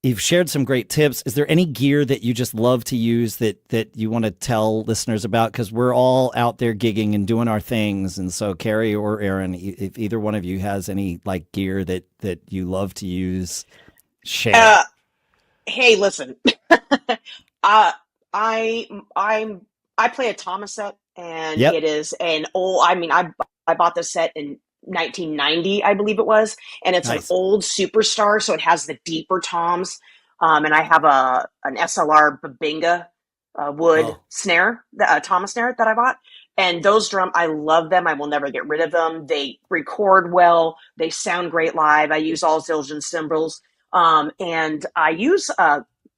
You've shared some great tips. Is there any gear that you just love to use that you want to tell listeners about? Because we're all out there gigging and doing our things. And so Carrie or Aaron, if either one of you has any like gear that you love to use, share. Uh, hey, listen. uh, I I'm I play a Tama set, and Yep. it is an old. I bought this set in 1990, I believe it was, and it's an Nice. old Superstar, so it has the deeper toms. And I have an SLR Babinga wood Oh, snare, the Tama snare that I bought. And those I love them. I will never get rid of them. They record well. They sound great live. I use all Zildjian cymbals. And I use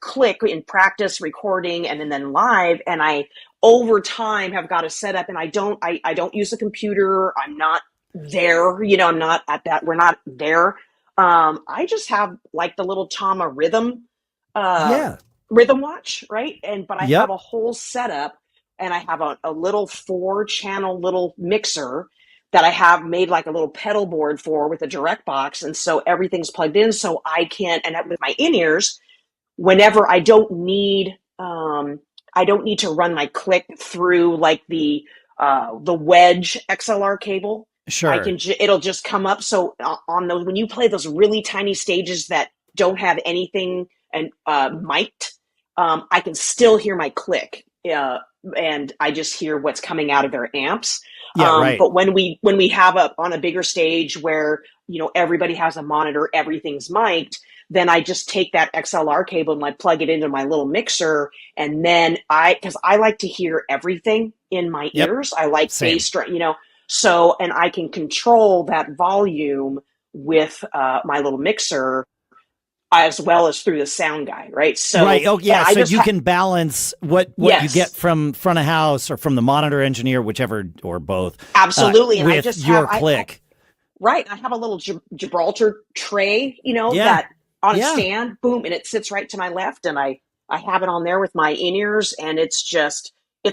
click in practice recording and then live, and I over time have got a setup, and I don't use a computer. I'm not there, I'm not at that, we're not there. I just have like the little Tama uh yeah. rhythm watch, right? And but I have Yep. a whole setup, and I have a little 4 channel little mixer that I have made like a little pedal board for with a direct box, and so everything's plugged in, so I can, and with my in-ears, whenever I don't need to run my click through like the wedge XLR cable. Sure. It'll just come up. So on those, when you play those really tiny stages that don't have anything and mic'd, I can still hear my click. And I just hear what's coming out of their amps. Yeah. Right. But when we have on a bigger stage where everybody has a monitor, everything's mic'd, then I just take that XLR cable and I plug it into my little mixer, and then because I like to hear everything in my Yep. ears. I like Same. bass, so, and I can control that volume with my little mixer as well as through the sound guy, right? Right. So, Oh, and yeah. I So just you can balance what you get yes, from front of house or from the monitor engineer, whichever or both, absolutely. And I with just your click. right, I have a little Gibraltar tray, Yeah. that on a Yeah. stand, boom, and it sits right to my left, and I have it on there with my in ears, and it's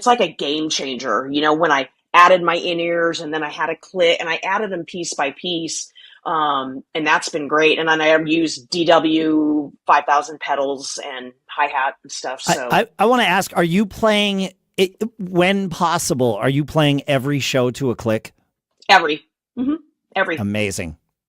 like a game changer. When I added my in ears, and then I had a click, and I added them piece by piece, and that's been great. And then I have used DW 5000 pedals and hi hat and stuff. I So I want to ask: are you playing it when possible? Are you playing every show to a click? every, every. Amazing.